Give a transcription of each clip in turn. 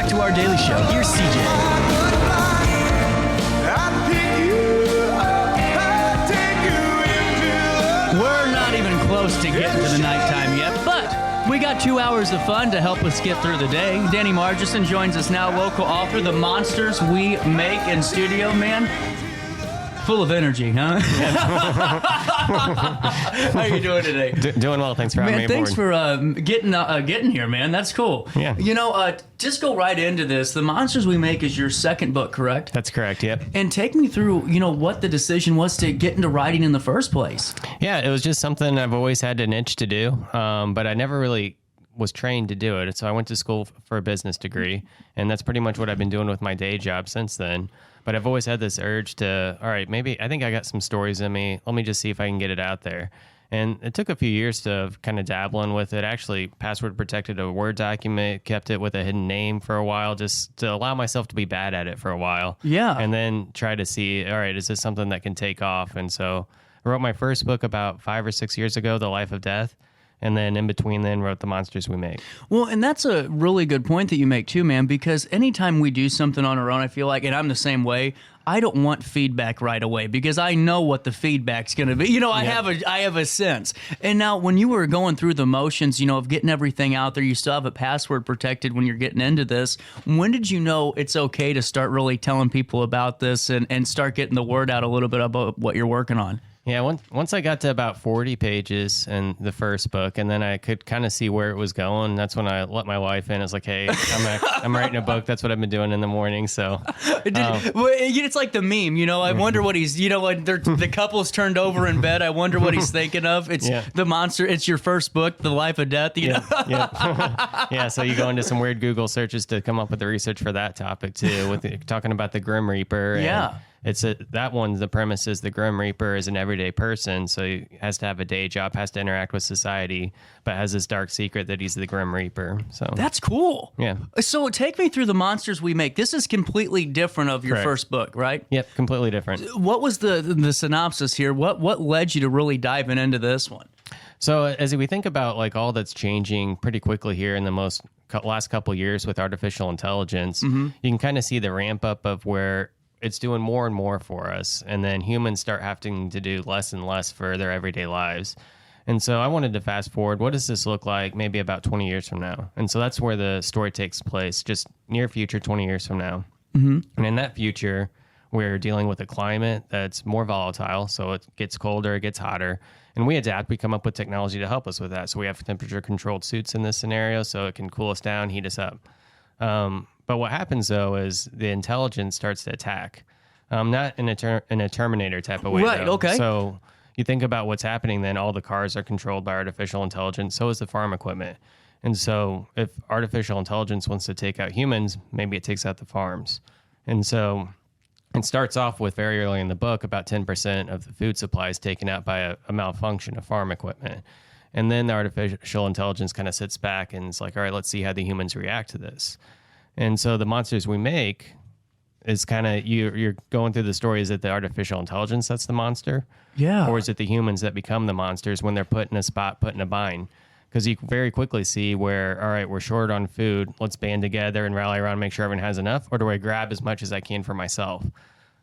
back to our daily show. Here's CJ. We're not even close to getting to the nighttime yet, but we got 2 hours of fun to help us get through the day. Danny Margeson joins us now, local author, The Monsters We Make in studio, man. Full of energy, huh? How you doing today? Doing well. Thanks for having me aboard. Thanks for getting here, man. That's cool. Yeah. Just go right into this. The Monsters We Make is your second book, correct? That's correct, yep. And take me through, what the decision was to get into writing in the first place. Yeah, it was just something I've always had an itch to do, but I never really was trained to do it. So I went to school for a business degree, and that's pretty much what I've been doing with my day job since then. But I've always had this urge to, all right, maybe I think I got some stories in me. Let me just see if I can get it out there. And it took a few years to kind of dabbling with it. Actually, password protected a Word document, kept it with a hidden name for a while, just to allow myself to be bad at it for a while. Yeah. And then try to see, all right, is this something that can take off? And so I wrote my first book about 5 or 6 years ago, The Life of Death. And then in between then wrote The Monsters We Make. Well, and that's a really good point that you make too, man, because anytime we do something on our own, I feel like, and I'm the same way, I don't want feedback right away because I know what the feedback's going to be. I have a sense. And now when you were going through the motions, of getting everything out there, you still have it password protected when you're getting into this. When did you know it's okay to start really telling people about this and start getting the word out a little bit about what you're working on? Yeah, once I got to about 40 pages in the first book, and then I could kind of see where it was going, that's when I let my wife in. It's like, hey, I'm writing a book. That's what I've been doing in the morning. So it's like the meme, I wonder what he's, when the couple's turned over in bed, I wonder what he's thinking of. It's The Monster. It's your first book, The Life of Death. Yeah. Yeah. So you go into some weird Google searches to come up with the research for that topic too, talking about the Grim Reaper. Yeah. That one, the premise is the Grim Reaper is an everyday person, so he has to have a day job, has to interact with society, but has this dark secret that he's the Grim Reaper. So that's cool. Yeah. So take me through The Monsters We Make. This is completely different of your first book, right? Yep, completely different. What was the synopsis here? What led you to really diving into this one? So as we think about like all that's changing pretty quickly here in the last couple years with artificial intelligence, you can kind of see the ramp up of where it's doing more and more for us, and then humans start having to do less and less for their everyday lives. And so I wanted to fast forward. What does this look like maybe about 20 years from now? And so that's where the story takes place, just near future, 20 years from now. Mm-hmm. And in that future, we're dealing with a climate that's more volatile, so it gets colder, it gets hotter, and we adapt. We come up with technology to help us with that. So we have temperature-controlled suits in this scenario, so it can cool us down, heat us up. But what happens, though, is the intelligence starts to attack, not in a Terminator type of way. Right, though. okay. So you think about what's happening then. All the cars are controlled by artificial intelligence. So is the farm equipment. And so if artificial intelligence wants to take out humans, maybe it takes out the farms. And so it starts off with very early in the book, about 10% of the food supply is taken out by a malfunction of farm equipment. And then the artificial intelligence kind of sits back and is like, all right, let's see how the humans react to this. And so The Monsters We Make is kind of, you're going through the story. Is it the artificial intelligence that's the monster? Yeah. Or is it the humans that become the monsters when they're put in a spot, put in a bind? Because you very quickly see where, all right, we're short on food. Let's band together and rally around and make sure everyone has enough. Or do I grab as much as I can for myself?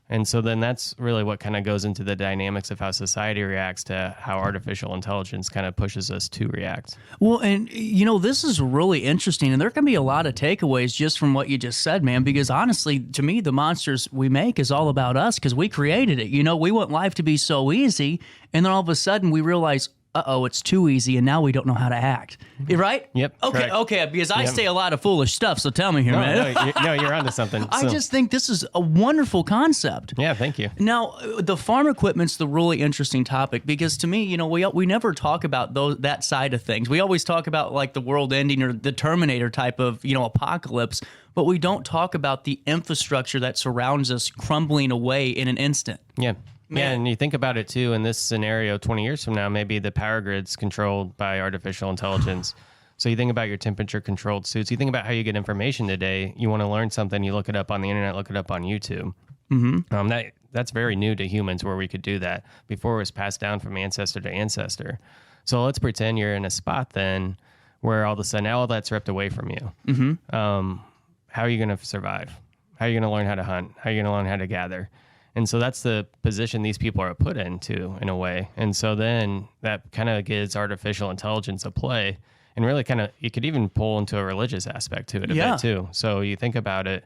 And so then that's really what kind of goes into the dynamics of how society reacts to how artificial intelligence kind of pushes us to react. Well, and this is really interesting, and there can be a lot of takeaways just from what you just said, man, because honestly, to me, The Monsters We Make is all about us because we created it. We want life to be so easy, and then all of a sudden we realize, it's too easy, and now we don't know how to act. Right? Yep. Okay, because I say a lot of foolish stuff, so tell me here, man. No, you're onto something. I just think this is a wonderful concept. Yeah, thank you. Now, the farm equipment's the really interesting topic because to me, we never talk about that side of things. We always talk about like the world ending or the Terminator type of, apocalypse, but we don't talk about the infrastructure that surrounds us crumbling away in an instant. Yeah. Man. Yeah, and you think about it too, in this scenario, 20 years from now, maybe the power grid's controlled by artificial intelligence. So you think about your temperature-controlled suits. You think about how you get information today. You want to learn something, you look it up on the internet, look it up on YouTube. Mm-hmm. That's very new to humans where we could do that. Before it was passed down from ancestor to ancestor. So let's pretend you're in a spot then where all of a sudden all that's ripped away from you. Mm-hmm. how are you going to survive? How are you going to learn how to hunt? How are you going to learn how to gather? And so that's the position these people are put into in a way. And so then that kind of gives artificial intelligence a play, and really kind of, you could even pull into a religious aspect to it a bit too. So you think about it,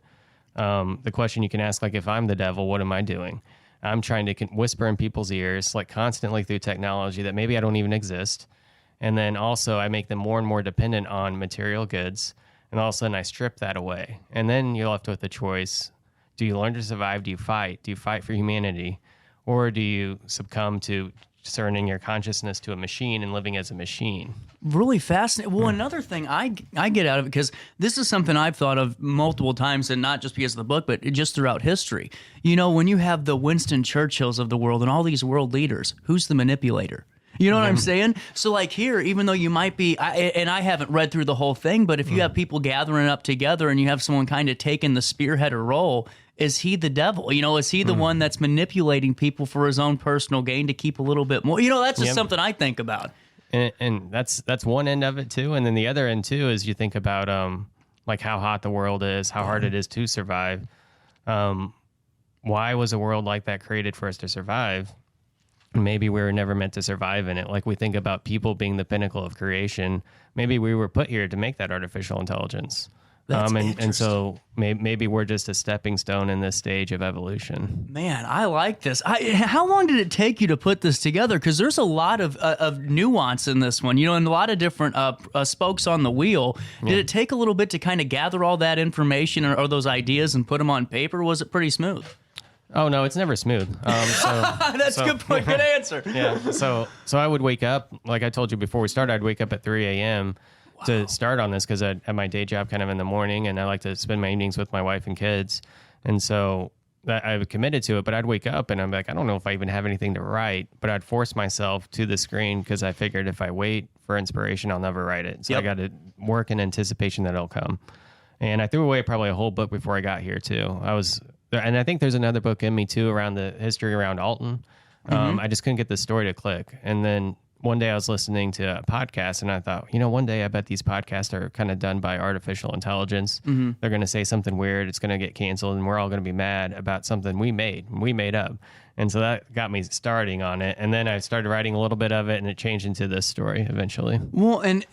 the question you can ask, like, if I'm the devil, what am I doing? I'm trying to whisper in people's ears, like constantly through technology that maybe I don't even exist. And then also I make them more and more dependent on material goods. And all of a sudden I strip that away. And then you're left with the choice. Do you learn to survive? Do you fight? Do you fight for humanity? Or do you succumb to discerning your consciousness to a machine and living as a machine? Really fascinating. Well, another thing I get out of it, because this is something I've thought of multiple times, and not just because of the book, but just throughout history. You know, when you have the Winston Churchills of the world and all these world leaders, who's the manipulator? You know what I'm saying? So like here, even though you might be, and I haven't read through the whole thing, but if you have people gathering up together and you have someone kind of taking the spearhead or role, is he the devil? You know, is he the one that's manipulating people for his own personal gain to keep a little bit more? You know, that's just something I think about. And that's one end of it too. And then the other end too is you think about like how hot the world is, how hard it is to survive. Why was a world like that created for us to survive? Maybe we were never meant to survive in it. Like we think about people being the pinnacle of creation. Maybe we were put here to make that artificial intelligence. And so maybe we're just a stepping stone in this stage of evolution. Man, I like this. How long did it take you to put this together? Because there's a lot of nuance in this one, you know, and a lot of different spokes on the wheel. Did it take a little bit to kind of gather all that information or those ideas and put them on paper? Was it pretty smooth? Oh no, it's never smooth. That's a good point. Good answer. Yeah. So I would wake up, like I told you before we started, I'd wake up at 3 a.m. to start on this because I have my day job kind of in the morning, and I like to spend my evenings with my wife and kids. And so I committed to it, but I'd wake up and I'm like, I don't know if I even have anything to write, but I'd force myself to the screen because I figured if I wait for inspiration, I'll never write it. So I got to work in anticipation that it'll come. And I threw away probably a whole book before I got here too. And I think there's another book in me too around the history around Alton. I just couldn't get the story to click. And then one day I was listening to a podcast and I thought, you know, one day I bet these podcasts are kind of done by artificial intelligence. They're going to say something weird. It's going to get canceled and we're all going to be mad about something we made up. And so that got me starting on it. And then I started writing a little bit of it and it changed into this story eventually. Well, and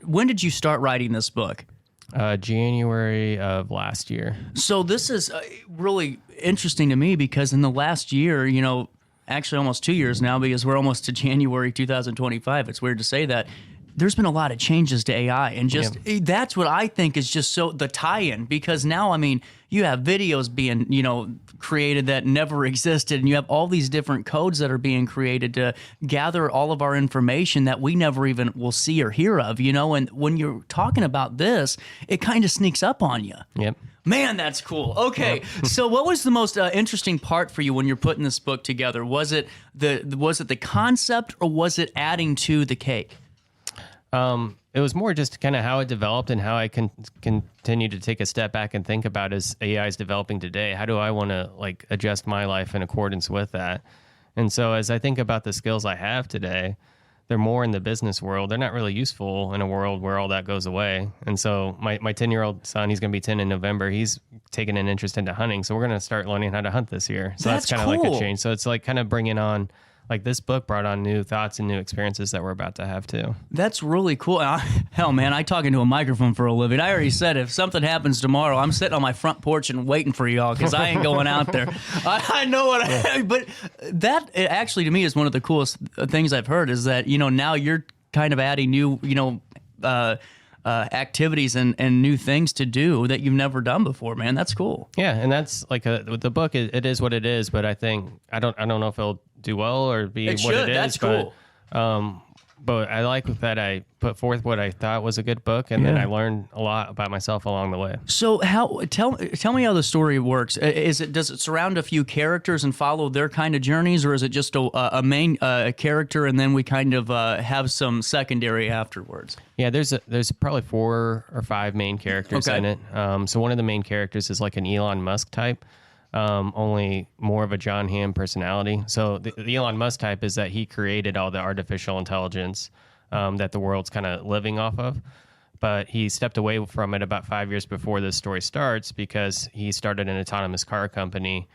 when did you start writing this book? January of last year. So this is really interesting to me because in the last year, you know, actually almost 2 years now because we're almost to January 2025. It's weird to say that. There's been a lot of changes to AI, and just that's what I think is just so the tie-in, because now, I mean, you have videos being, you know, created that never existed, and you have all these different codes that are being created to gather all of our information that we never even will see or hear of, you know, and when you're talking about this, it kind of sneaks up on you. Yep. Man, that's cool. Okay, so what was the most interesting part for you when you're putting this book together? Was it the concept, or was it adding to the cake? It was more just kind of how it developed and how I can continue to take a step back and think about as AI is developing today. How do I want to like adjust my life in accordance with that? And so as I think about the skills I have today, they're more in the business world. They're not really useful in a world where all that goes away. And so my 10-year-old son, he's going to be 10 in November. He's taken an interest into hunting. So we're going to start learning how to hunt this year. So that's kind of like a change. So it's like kind of bringing on, like this book brought on new thoughts and new experiences that we're about to have too. That's really cool. Hell, man, I talk into a microphone for a living. I already said if something happens tomorrow, I'm sitting on my front porch and waiting for y'all because I ain't going out there. I know what but that actually to me is one of the coolest things I've heard is that, you know, now you're kind of adding new, you know, activities and new things to do that you've never done before, man. That's cool. Yeah, and that's like with the book. It is what it is, but I think I don't know if it'll do well or be what it is. That's cool. But I like that I put forth what I thought was a good book, and then I learned a lot about myself along the way. So tell me how the story works. Does it surround a few characters and follow their kind of journeys, or is it just a main character and then we kind of have some secondary afterwards? Yeah, there's probably 4 or 5 main characters in it. So one of the main characters is like an Elon Musk type. Only more of a John Hamm personality. So the Elon Musk type is that he created all the artificial intelligence that the world's kind of living off of. but he stepped away from it about 5 years before this story starts because he started an autonomous car company,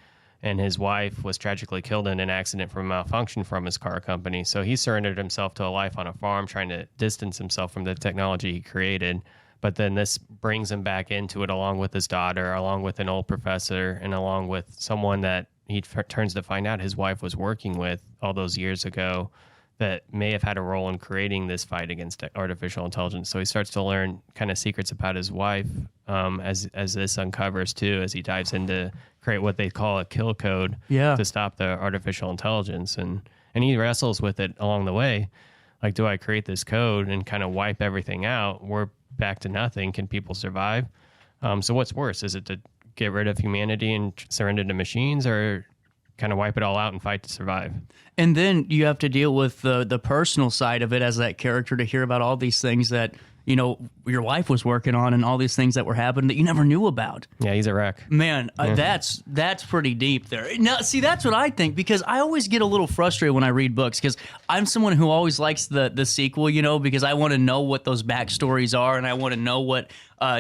and his wife was tragically killed in an accident from a malfunction from his car company. So he surrendered himself to a life on a farm, trying to distance himself from the technology he created. But then this brings him back into it along with his daughter, along with an old professor, and along with someone that he turns to find out his wife was working with all those years ago that may have had a role in creating this fight against artificial intelligence. So he starts to learn kind of secrets about his wife as this uncovers too, as he dives into create what they call a kill code to stop the artificial intelligence. And he wrestles with it along the way. Like, do I create this code and kind of wipe everything out? We're back to nothing. Can people survive? So what's worse? Is it to get rid of humanity and surrender to machines, or kind of wipe it all out and fight to survive? And then you have to deal with the personal side of it as that character, to hear about all these things that, you know, your wife was working on and all these things that were happening that you never knew about. Yeah, he's a wreck. Man, that's pretty deep there. Now, see, that's what I think, because I always get a little frustrated when I read books, because I'm someone who always likes the sequel, you know, because I want to know what those backstories are, and I want to know what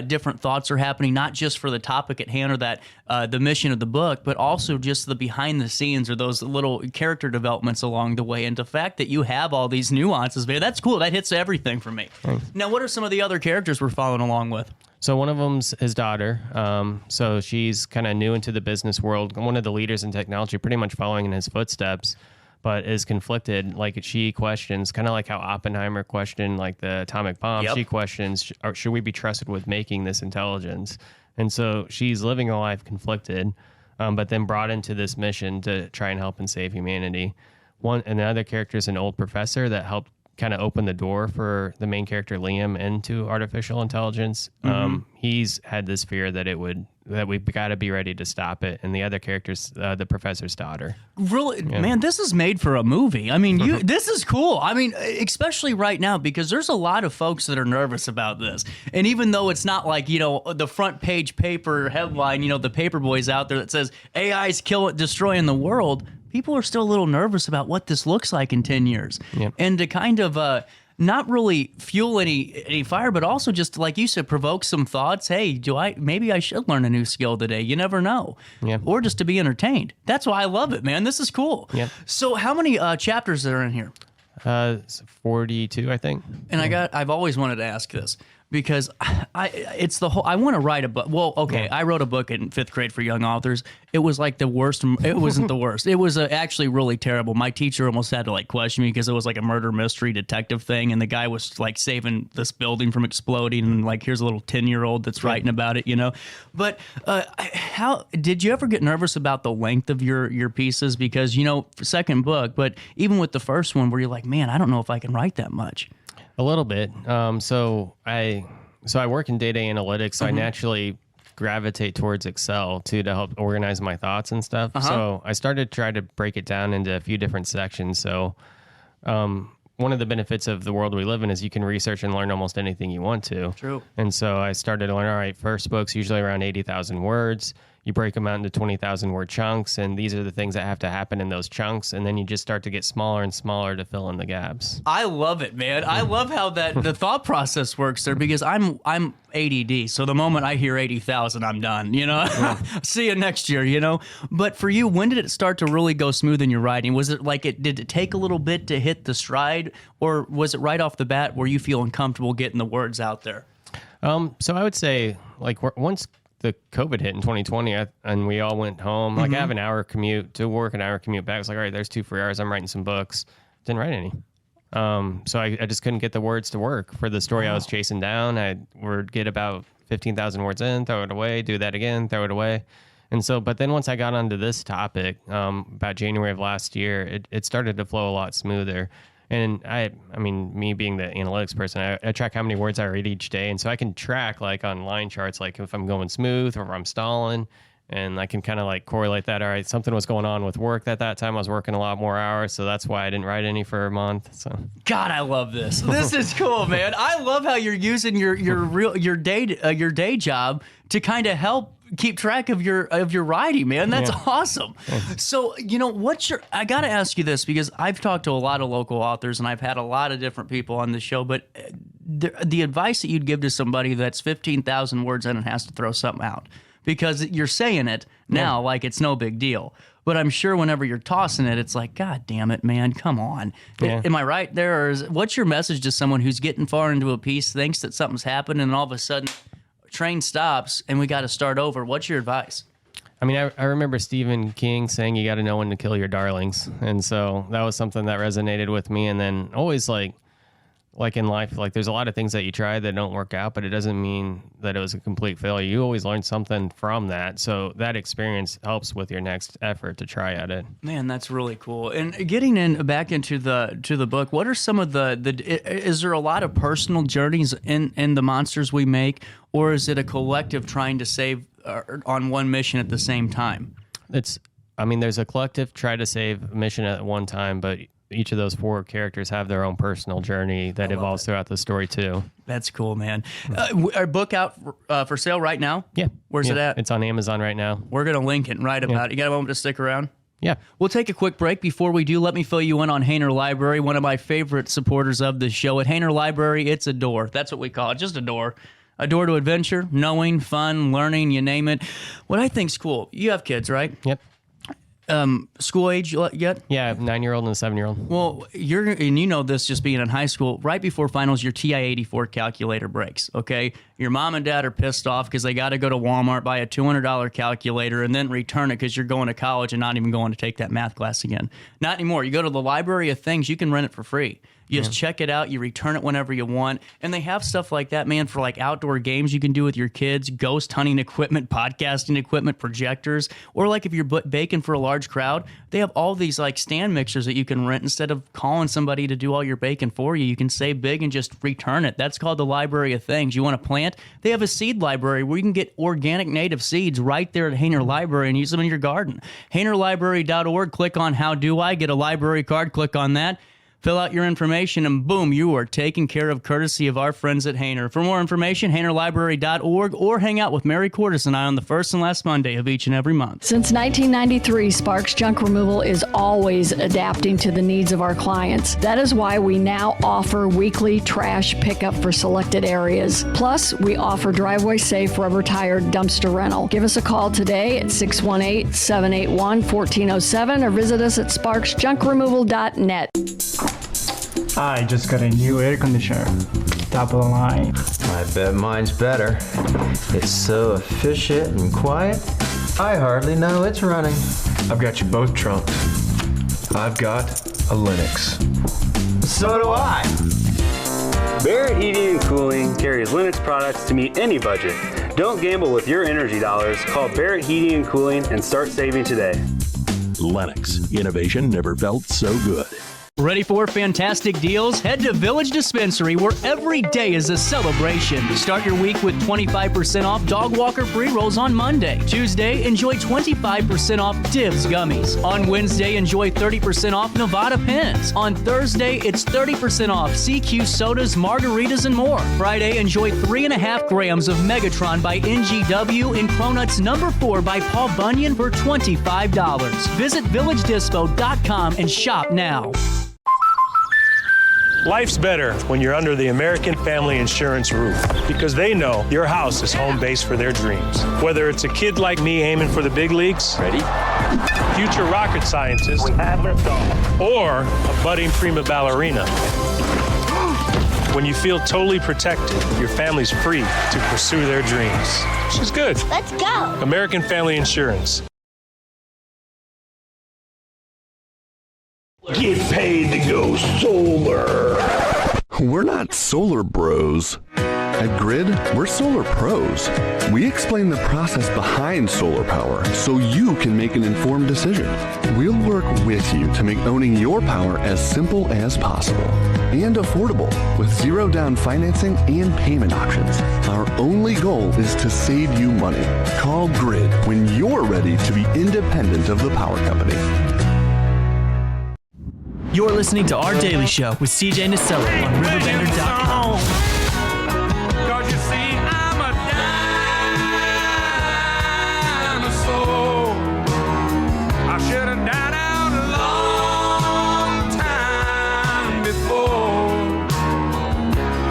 different thoughts are happening, not just for the topic at hand or that the mission of the book, but also just the behind the scenes or those little character developments along the way. And the fact that you have all these nuances, man, that's cool. That hits everything for me. Thanks. Now, what are some of the other characters we're following along with? So one of them's his daughter. So she's kind of new into the business world, one of the leaders in technology, pretty much following in his footsteps, but is conflicted. Like, she questions, kind of like how Oppenheimer questioned like the atomic bomb. Yep. She questions, should we be trusted with making this intelligence? And so she's living a life conflicted, but then brought into this mission to try and help and save humanity. And the other character is an old professor that helped kind of open the door for the main character Liam into artificial intelligence. He's had this fear that we've got to be ready to stop it. And the other character's the professor's daughter. Really, man, this is made for a movie. I mean, this is cool. I mean, especially right now, because there's a lot of folks that are nervous about this. And even though it's not like, you know, the front page paper headline, you know, the paper boys out there that says AI's destroying the world, people are still a little nervous about what this looks like in 10 years. Yep. And to kind of not really fuel any fire, but also just, like you said, provoke some thoughts. Hey, maybe I should learn a new skill today. You never know. Yep. Or just to be entertained. That's why I love it, man. This is cool. Yep. So how many chapters are in here? 42, I think. And I've always wanted to ask this, because I want to write a book. Well, okay, I wrote a book in 5th grade for young authors. It was like the worst. It wasn't the worst. It was actually really terrible. My teacher almost had to like question me, because it was like a murder mystery detective thing, and the guy was like saving this building from exploding, and like, here's a little 10-year-old that's writing about it, you know. But how did you ever get nervous about the length of your pieces? Because, you know, second book, but even with the first one, where you're like, man, I don't know if I can write that much. A little bit. So I work in data analytics. So I naturally gravitate towards Excel to help organize my thoughts and stuff. So I started to try to break it down into a few different sections. So one of the benefits of the world we live in is you can research and learn almost anything you want to. True. And so I started to learn, all right, first book's usually around 80,000 words. You break them out into 20,000 word chunks, and these are the things that have to happen in those chunks, and then you just start to get smaller and smaller to fill in the gaps. I love it, man. I love how the thought process works there, because I'm ADD, so the moment I hear 80,000, I'm done, you know? See you next year, you know? But for you, when did it start to really go smooth in your writing? Was it like did it take a little bit to hit the stride, or was it right off the bat where you feel uncomfortable getting the words out there? So I would say, like, once the COVID hit in 2020 and we all went home, like, I have an hour commute to work, an hour commute back. It's like, all right, there's 2 free hours. I'm writing some books. Didn't write any. So I just couldn't get the words to work for the story I was chasing down. I would get about 15,000 words in, throw it away, do that again, throw it away. And so, but then once I got onto this topic, about January of last year, it started to flow a lot smoother. And I mean, me being the analytics person, I track how many words I read each day. And so I can track, like, on line charts, like if I'm going smooth or if I'm stalling, and I can kind of like correlate that. All right, something was going on with work at that time. I was working a lot more hours, so that's why I didn't write any for a month. So, God, I love this. This is cool, man. I love how you're using your day job to kind of help keep track of your writing, man. That's awesome. Thanks. So, you know, I got to ask you this, because I've talked to a lot of local authors and I've had a lot of different people on the show, but the advice that you'd give to somebody that's 15,000 words in and has to throw something out, because you're saying it now like it's no big deal. But I'm sure whenever you're tossing it, it's like, God damn it, man, come on. Yeah. Am I right there? Or what's your message to someone who's getting far into a piece, thinks that something's happened, and all of a sudden train stops and we got to start over? What's your advice? I mean, I remember Stephen King saying you got to know when to kill your darlings. And so that was something that resonated with me. And then always like in life, like there's a lot of things that you try that don't work out, but it doesn't mean that it was a complete failure. You always learn something from that. So that experience helps with your next effort to try at it. Man, that's really cool. And getting back into the book, what are some of is there a lot of personal journeys in the monsters we make, or is it a collective trying to save on one mission at the same time? There's a collective try to save mission at one time, but each of those 4 characters have their own personal journey that evolves throughout the story too. That's cool, man. Our book out for sale right now? Yeah. Where's it at? It's on Amazon right now. We're going to link it right about it. You got a moment to stick around? Yeah. We'll take a quick break. Before we do, let me fill you in on Hainer Library, one of my favorite supporters of the show. At Hainer Library, it's a door. That's what we call it, just a door. A door to adventure, knowing, fun, learning, you name it. What I think's cool, you have kids, right? Yep. School age yet? Yeah, 9-year-old and a 7-year-old. Well, you know this just being in high school, right before finals, your TI-84 calculator breaks, okay? Your mom and dad are pissed off because they got to go to Walmart, buy a $200 calculator, and then return it because you're going to college and not even going to take that math class again. Not anymore. You go to the Library of Things, you can rent it for free. You just check it out, you return it whenever you want, and they have stuff like that, man, for like outdoor games you can do with your kids, ghost hunting equipment, podcasting equipment, projectors, or like if you're baking for a large crowd, they have all these like stand mixers that you can rent. Instead of calling somebody to do all your baking for you, you can save big and just return it. That's called the Library of Things. You want to plant? They have a seed library where you can get organic native seeds right there at Hainer Library and use them in your garden. HainerLibrary.org, click on How Do I? Get a library card, click on that. Fill out your information, and boom, you are taken care of courtesy of our friends at Hainer. For more information, HainerLibrary.org, or hang out with Mary Cordes and I on the first and last Monday of each and every month. Since 1993, Sparks Junk Removal is always adapting to the needs of our clients. That is why we now offer weekly trash pickup for selected areas. Plus, we offer driveway-safe rubber-tired dumpster rental. Give us a call today at 618-781-1407 or visit us at sparksjunkremoval.net. I just got a new air conditioner. Top of the line. I bet mine's better. It's so efficient and quiet, I hardly know it's running. I've got you both trumped. I've got a Linux. So do I. Barrett Heating and Cooling carries Linux products to meet any budget. Don't gamble with your energy dollars. Call Barrett Heating and Cooling and start saving today. Lennox. Innovation never felt so good. Ready for fantastic deals? Head to Village Dispensary, where every day is a celebration. Start your week with 25% off Dog Walker pre-rolls on Monday. Tuesday, enjoy 25% off Divs gummies. On Wednesday, enjoy 30% off Nevada pens. On Thursday, it's 30% off CQ sodas, margaritas, and more. Friday, enjoy 3.5 grams of Megatron by NGW and Cronuts number 4 by Paul Bunyan for $25. Visit VillageDispo.com and shop now. Life's better when you're under the American Family Insurance roof, because they know your house is home base for their dreams. Whether it's a kid like me aiming for the big leagues, ready, future rocket scientist, or a budding prima ballerina. When you feel totally protected, your family's free to pursue their dreams. Which is good. Let's go. American Family Insurance. Get paid to go solar. We're not solar bros. At Grid, we're solar pros. We explain the process behind solar power so you can make an informed decision. We'll work with you to make owning your power as simple as possible and affordable with zero down financing and payment options. Our only goal is to save you money. Call Grid when you're ready to be independent of the power company. You're listening to Our Daily Show with CJ Naselli on RiverBender.com. Cause you see, I'm a dinosaur. I should have died out a long time before.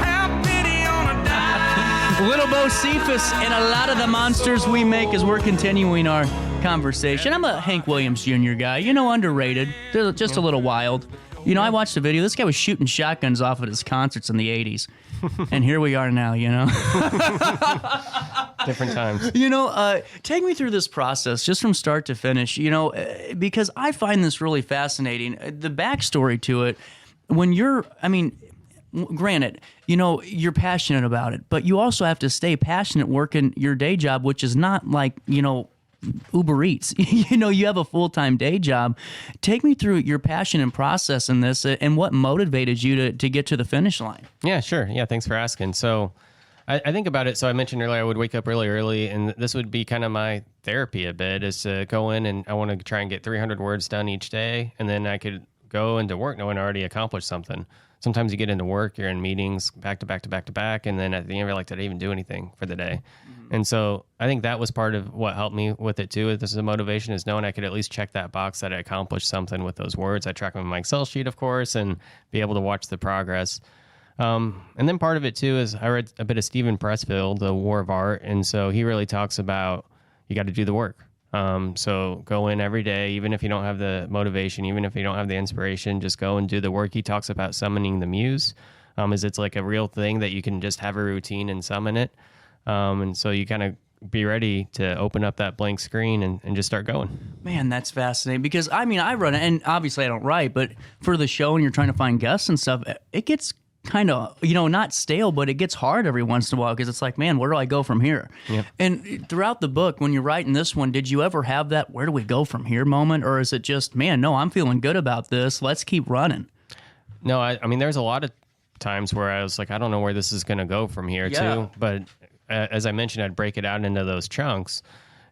Help me purpose in a lot of the monsters we make as we're continuing our conversation. I'm a Hank Williams Jr. guy, underrated, just a little wild. I watched a video. This guy was shooting shotguns off at his concerts in the 80s. And here we are now, Different times. Take me through this process just from start to finish, because I find this really fascinating. The backstory to it, granted, you're passionate about it, but you also have to stay passionate working your day job, which is not like, Uber Eats. You have a full-time day job. Take me through your passion and process in this and what motivated you to get to the finish line. Yeah, sure. Yeah, thanks for asking. So I think about it. So I mentioned earlier I would wake up really early, and this would be kind of my therapy a bit, is to go in and I want to try and get 300 words done each day, and then I could go into work knowing I already accomplished something. Sometimes you get into work, you're in meetings back to back to back to back, and then at the end you're like, did I even do anything for the day? And so I think that was part of what helped me with it too. This is a motivation, is knowing I could at least check that box that I accomplished something with those words. I track them in my Excel sheet, of course, and be able to watch the progress. And then part of it too is I read a bit of Stephen Pressfield, The War of Art, and so he really talks about you got to do the work. So go in every day, even if you don't have the motivation, even if you don't have the inspiration, just go and do the work. He talks about summoning the muse, is it's like a real thing that you can just have a routine and summon it. And so you kind of be ready to open up that blank screen and just start going. Man, that's fascinating because I run it, and obviously I don't write, but for the show and you're trying to find guests and stuff, it gets kind of, not stale, but it gets hard every once in a while because it's like, man, where do I go from here? Yep. And throughout the book, when you're writing this one, did you ever have that where do we go from here moment? Or is it just, man, no, I'm feeling good about this. Let's keep running. No, I mean, there's a lot of times where I was like, I don't know where this is going to go from here too. But as I mentioned, I'd break it out into those chunks.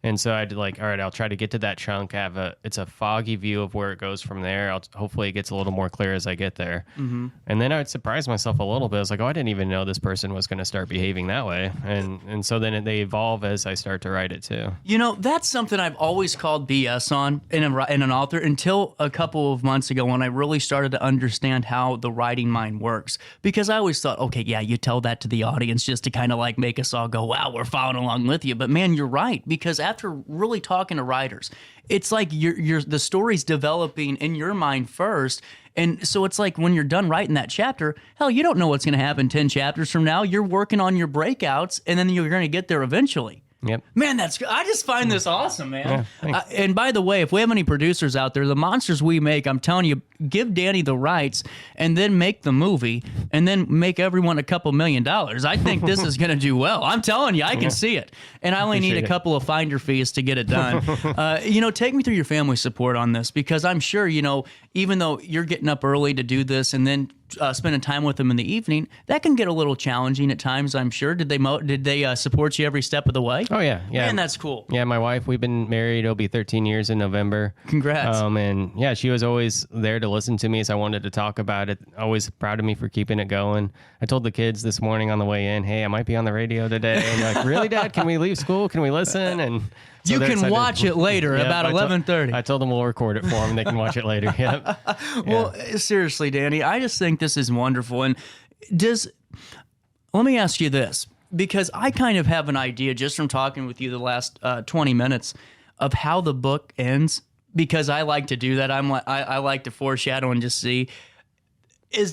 And so I'd like, all right, I'll try to get to that chunk. It's a foggy view of where it goes from there. Hopefully it gets a little more clear as I get there. Mm-hmm. And then I would surprise myself a little bit. I was like, oh, I didn't even know this person was going to start behaving that way. And so then they evolve as I start to write it too. That's something I've always called BS on in an author until a couple of months ago when I really started to understand how the writing mind works. Because I always thought, okay, yeah, you tell that to the audience just to kind of like make us all go, wow, we're following along with you. But man, you're right. Because after really talking to writers, it's like the story's developing in your mind first. And so it's like when you're done writing that chapter, hell, you don't know what's going to happen 10 chapters from now. You're working on your breakouts, and then you're going to get there eventually. Yep. Man, I just find this awesome, man. Yeah, and by the way, if we have any producers out there, the monsters we make, I'm telling you, give Danny the rights and then make the movie and then make everyone a couple $1 million. I think this is going to do well. I'm telling you, I can see it. And I only need a couple of finder fees to get it done. Take me through your family support on this because I'm sure, even though you're getting up early to do this and then spending time with them in the evening, that can get a little challenging at times, I'm sure. Did they support you every step of the way? Oh, yeah. Man, that's cool. Yeah, my wife, we've been married. It'll be 13 years in November. Congrats. And yeah, she was always there to listen to me, so I wanted to talk about it. Always proud of me for keeping it going. I told the kids this morning on the way in, hey, I might be on the radio today. And they're like, really, Dad? Can we leave school? Can we listen? And so you can watch it later, about 11:30. I told them we'll record it for them. They can watch it later. Yep. Well, seriously, Danny, I just think this is wonderful. And let me ask you this, because I kind of have an idea just from talking with you the last 20 minutes of how the book ends, because I like to do that. I like to foreshadow and just see.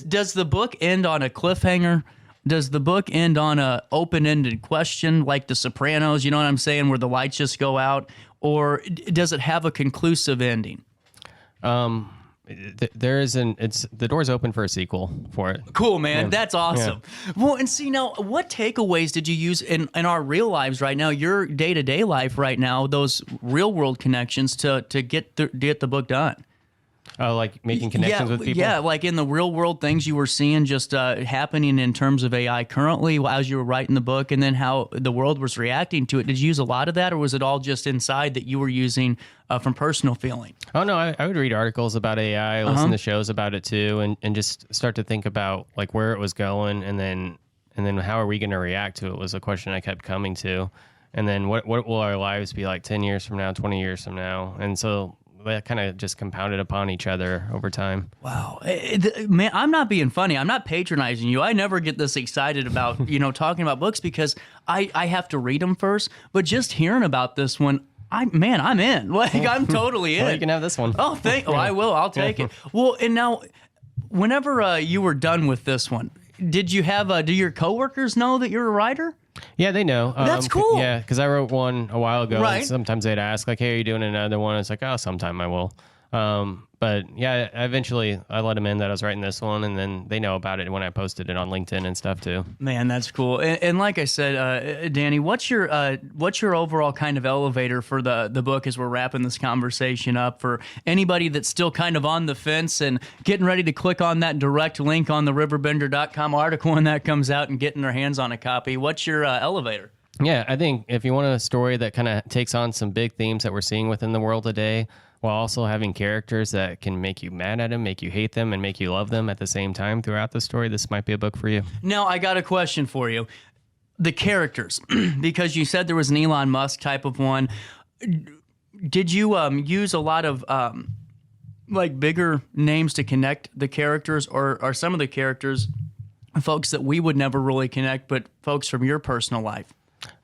Does the book end on a cliffhanger? Does the book end on a open-ended question like The Sopranos, you know what I'm saying, where the lights just go out? Or does it have a conclusive ending? The door's open for a sequel for it. Cool, man. Yeah. That's awesome. Yeah. Well, and see, now, what takeaways did you use in our real lives right now, your day-to-day life right now, those real-world connections to get the book done? Oh, like making connections with people? Yeah, like in the real world things you were seeing just happening in terms of AI currently as you were writing the book, and then how the world was reacting to it. Did you use a lot of that, or was it all just inside that you were using from personal feeling? Oh, no, I would read articles about AI, listen to shows about it too, and just start to think about like where it was going, and then how are we going to react to it was a question I kept coming to. And then what will our lives be like 10 years from now, 20 years from now? And so that kind of just compounded upon each other over time. Wow. Man, I'm not being funny. I'm not patronizing you. I never get this excited about, talking about books because I have to read them first. But just hearing about this one, I'm in. Like, I'm totally in. Well, you can have this one. Oh, I will. I'll take it. Well, and now, whenever you were done with this one, did you have, do your coworkers know that you're a writer? Yeah, they know. That's cool. Yeah, because I wrote one a while ago. Right. And sometimes they'd ask, like, hey, are you doing another one? It's like, oh, sometime I will. But yeah, eventually I let them in that I was writing this one, and then they know about it when I posted it on LinkedIn and stuff too. Man, that's cool. And like I said, Danny, what's your overall kind of elevator for the book as we're wrapping this conversation up for anybody that's still kind of on the fence and getting ready to click on that direct link on the RiverBender.com article when that comes out and getting their hands on a copy? What's your elevator? Yeah, I think if you want a story that kind of takes on some big themes that we're seeing within the world today, while also having characters that can make you mad at them, make you hate them, and make you love them at the same time throughout the story, this might be a book for you. Now, I got a question for you. The characters, because you said there was an Elon Musk type of one. Did you use a lot of like bigger names to connect the characters, or are some of the characters folks that we would never really connect, but folks from your personal life?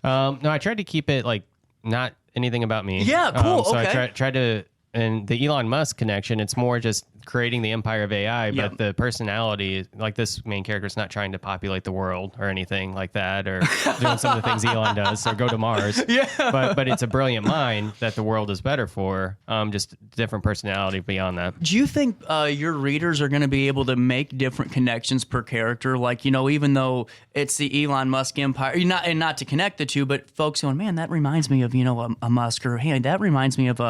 No, I tried to keep it like not anything about me. Yeah, cool. So okay. I tried to, and the Elon Musk connection, it's more just creating the empire of AI, but the personality, like this main character, is not trying to populate the world or anything like that, or doing some of the things Elon does, or go to Mars. Yeah. But it's a brilliant mind that the world is better for. Just different personality beyond that. Do you think your readers are going to be able to make different connections per character? Like, even though it's the Elon Musk empire, not to connect the two, but folks going, man, that reminds me of, a Musk, or hey, that reminds me of,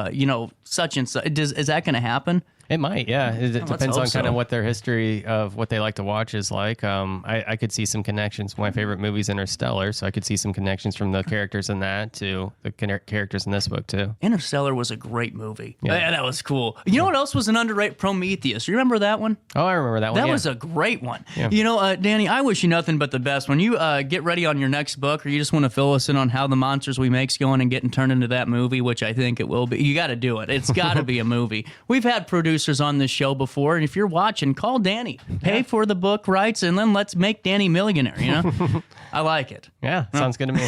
such and such. Is that going to happen? It might, yeah. It depends on kind of so. what their history of what they like to watch is like. I could see some connections. My favorite movie is Interstellar, so I could see some connections from the characters in that to the characters in this book, too. Interstellar was a great movie. Yeah, that was cool. You know what else was an underrated? Prometheus. You remember that one? Oh, I remember that one. That was a great one. Yeah. Danny, I wish you nothing but the best. When you get ready on your next book, or you just want to fill us in on how the Monsters We Make's going and getting turned into that movie, which I think it will be, you got to do it. It's got to be a movie. We've had producers on this show before, and if you're watching, call Danny, pay for the book rights, and then let's make Danny millionaire. I like it. Yeah, sounds good to me.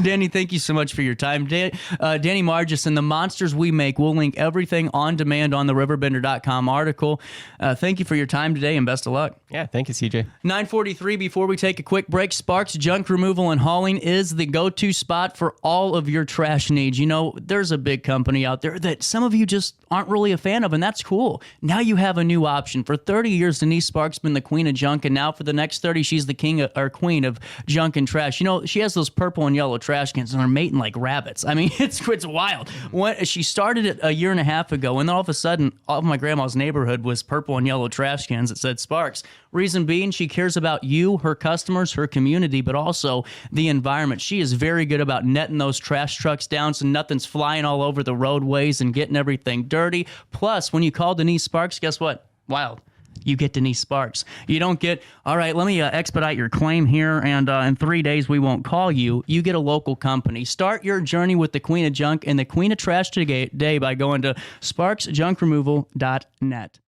Danny, thank you so much for your time. Danny Margeson, The Monsters We Make. We'll link everything on demand on the RiverBender.com article. Thank you for your time today, and best of luck. Yeah, thank you, CJ. 9:43. Before we take a quick break, Sparks Junk Removal and Hauling is the go-to spot for all of your trash needs. There's a big company out there that some of you just aren't really a fan of, and that's cool. Now you have a new option. For 30 years, Denise Sparks has been the queen of junk, and now for the next 30, she's the queen of junk and trash. She has those purple and yellow trash cans, and they're mating like rabbits. I mean, it's wild. She started it a year and a half ago, and then all of a sudden, all of my grandma's neighborhood was purple and yellow trash cans that said Sparks. Reason being, she cares about you, her customers, her community, but also the environment. She is very good about netting those trash trucks down so nothing's flying all over the roadways and getting everything dirty. Plus, when you call Denise Sparks, guess what? Wild. You get Denise Sparks. You don't get, all right, let me expedite your claim here, and in 3 days we won't call you. You get a local company. Start your journey with the Queen of Junk and the Queen of Trash today by going to sparksjunkremoval.net.